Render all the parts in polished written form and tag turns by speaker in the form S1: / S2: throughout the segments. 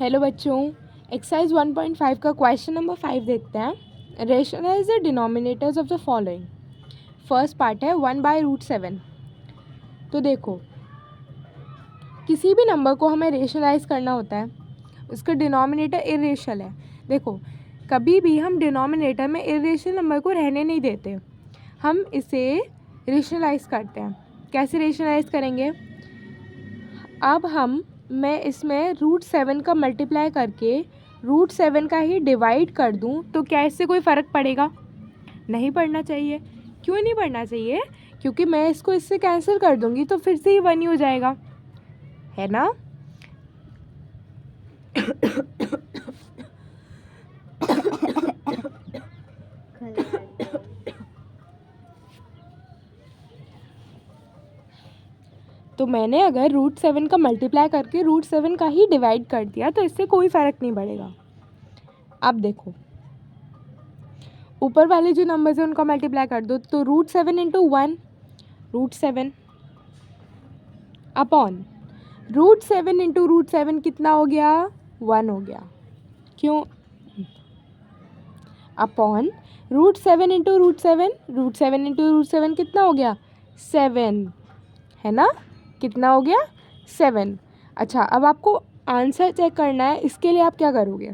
S1: Hello बच्चों, exercise 1.5 का question number 5 देखते हैं। Rationalise the denominators of the following. First part है 1/√7। तो देखो, किसी भी नंबर को हमें रेशनलाइज करना होता है, उसका डिनोमिनेटर इरेशनल है। देखो, कभी भी हम डिनोमिनेटर में इरेशनल नंबर को रहने नहीं देते, हम इसे रेशनलाइज करते हैं। कैसे रेशनलाइज करेंगे? अब मैं इसमें √7 का मल्टीप्लाई करके √7 का ही डिवाइड कर दूं तो क्या इससे कोई फ़र्क पड़ेगा? नहीं पड़ना चाहिए। क्यों नहीं पड़ना चाहिए? क्योंकि मैं इसको इससे कैंसिल कर दूंगी तो फिर से ही 1 ही हो जाएगा, है ना? तो मैंने अगर √7 का मल्टीप्लाई करके √7 का ही डिवाइड कर दिया तो इससे कोई फ़र्क नहीं पड़ेगा। अब देखो, ऊपर वाले जो नंबर्स हैं उनका मल्टीप्लाई कर दो, तो √7 इंटू 1 √7 अपॉन √7 इंटू √7 कितना हो गया? 1 हो गया। क्यों? अपॉन √7 इंटू √7 इंटू √7 कितना हो गया? 7, है ना? कितना हो गया? 7। अच्छा, अब आपको आंसर चेक करना है। इसके लिए आप क्या करोगे?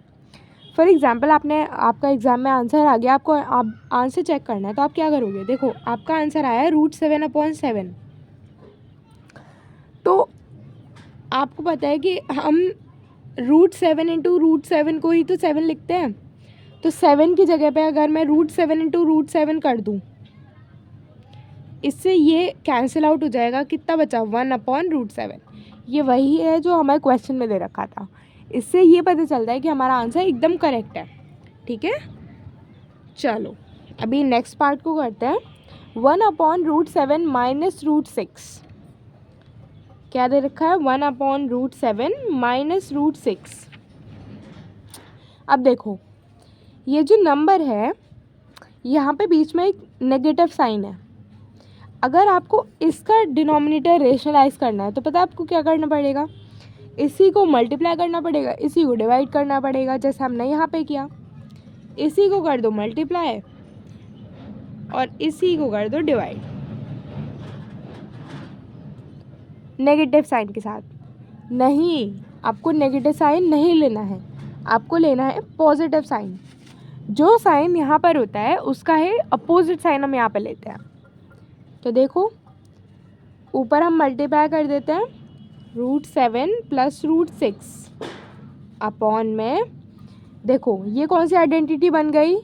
S1: फॉर एग्जाम्पल, आपका एग्ज़ाम में आंसर आ गया, आपको आंसर चेक करना है, तो आप क्या करोगे? देखो, आपका आंसर आया है √7/7। तो आपको पता है कि हम √7 इंटू √7 को ही तो 7 लिखते हैं। तो 7 की जगह पे अगर मैं √7 इंटू √7 कर दूँ, इससे ये कैंसिल आउट हो जाएगा। कितना बचा? 1/√7। ये वही है जो हमारे क्वेश्चन में दे रखा था। इससे ये पता चलता है कि हमारा आंसर एकदम करेक्ट है। ठीक है, चलो अभी नेक्स्ट पार्ट को करते हैं। 1/√7 माइनस √6। क्या दे रखा है? 1/√7 माइनस √6। अब देखो, ये जो नंबर है यहाँ पे बीच में एक नेगेटिव साइन है। अगर आपको इसका डिनोमिनेटर रेशनलाइज करना है तो पता है आपको क्या करना पड़ेगा? इसी को मल्टीप्लाई करना पड़ेगा, इसी को डिवाइड करना पड़ेगा, जैसे हमने यहाँ पे किया। इसी को कर दो मल्टीप्लाई और इसी को कर दो डिवाइड, नेगेटिव साइन के साथ। नहीं, आपको नेगेटिव साइन नहीं लेना है, आपको लेना है पॉजिटिव साइन। जो साइन यहाँ पर होता है उसका है अपोजिट साइन हम यहाँ पर लेते हैं। तो देखो, ऊपर हम मल्टीप्लाई कर देते हैं √7 प्लस √6 अपॉन में। देखो, ये कौन सी आइडेंटिटी बन गई?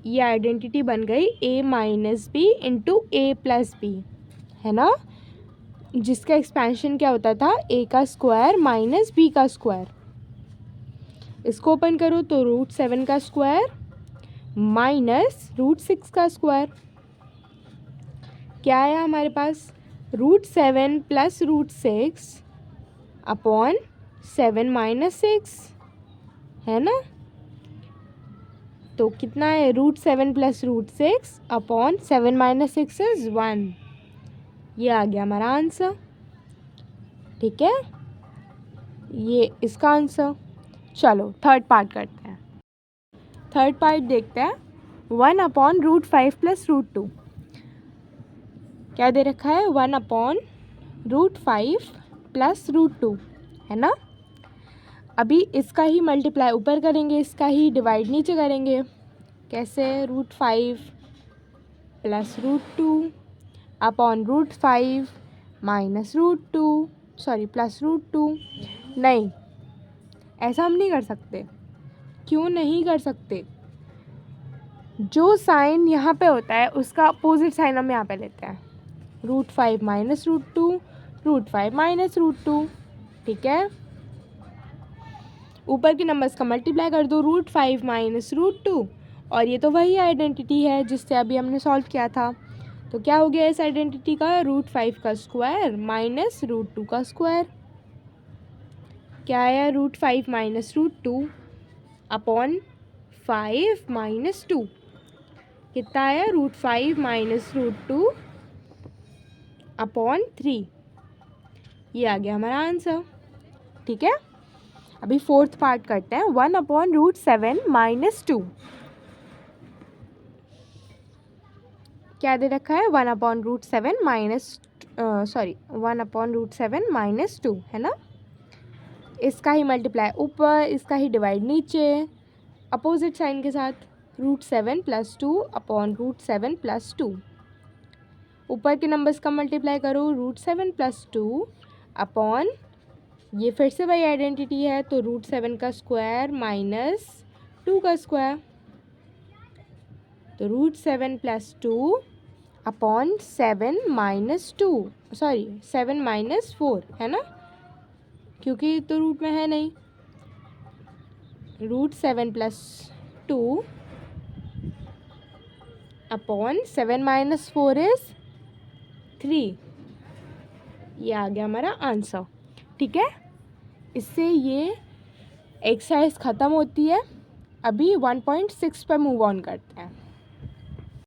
S1: ये आइडेंटिटी बन गई a minus B into a plus B, है ना? जिसका एक्सपेंशन क्या होता था? a का स्क्वायर माइनस b का स्क्वायर। इसको ओपन करो तो √7 का स्क्वायर माइनस √6 का स्क्वायर। क्या आया हमारे पास? √7 प्लस √6 अपॉन 7 माइनस 6, है ना? तो कितना है? √7 प्लस √6 अपॉन 7 माइनस 6 इज 1। ये आ गया हमारा आंसर। ठीक है, ये इसका आंसर। चलो थर्ड पार्ट करते हैं। थर्ड पार्ट देखते हैं। 1/√5 प्लस √2। क्या दे रखा है? 1/√5 प्लस √2, है ना? अभी इसका ही मल्टीप्लाई ऊपर करेंगे, इसका ही डिवाइड नीचे करेंगे। कैसे? √5 plus √2 upon √5 minus √2, sorry plus √2। नहीं, ऐसा हम नहीं कर सकते। क्यों नहीं कर सकते? जो साइन यहाँ पे होता है उसका अपोजिट साइन हम यहाँ पे लेते हैं। √5 माइनस √2, √5 माइनस √2। ठीक है, ऊपर के नंबर्स का मल्टीप्लाई कर दो, √5 माइनस √2, और ये तो वही आइडेंटिटी है जिससे अभी हमने सॉल्व किया था। तो क्या हो गया इस आइडेंटिटी का? √5 का स्क्वायर माइनस √2 का स्क्वायर। क्या आया? √5 माइनस √2 अपॉन 5 माइनस 2। कितना आया? √5 माइनस √2 अपॉन 3। ये आ गया हमारा आंसर। ठीक है, अभी फोर्थ पार्ट करते हैं। 1/√7 - 2 क्या दे रखा है? 1/√7 -2 है ना। इसका ही मल्टीप्लाई ऊपर, इसका ही डिवाइड नीचे, अपोजिट साइन के साथ। √7 + 2/√7 + 2। ऊपर के नंबर्स का मल्टीप्लाई करो, √7 + 2 अपॉन, ये फिर से वही आइडेंटिटी है, तो √7 का स्क्वायर -2 का स्क्वायर, तो √7 + 2 अपॉन 7 - 4 है ना, क्योंकि तो रूट में है नहीं। √7 + 2 अपॉन 7 - 4 इज़ 3। ये आ गया हमारा आंसर। ठीक है, इससे ये एक्सरसाइज ख़त्म होती है। अभी 1.6 पर मूव ऑन करते हैं।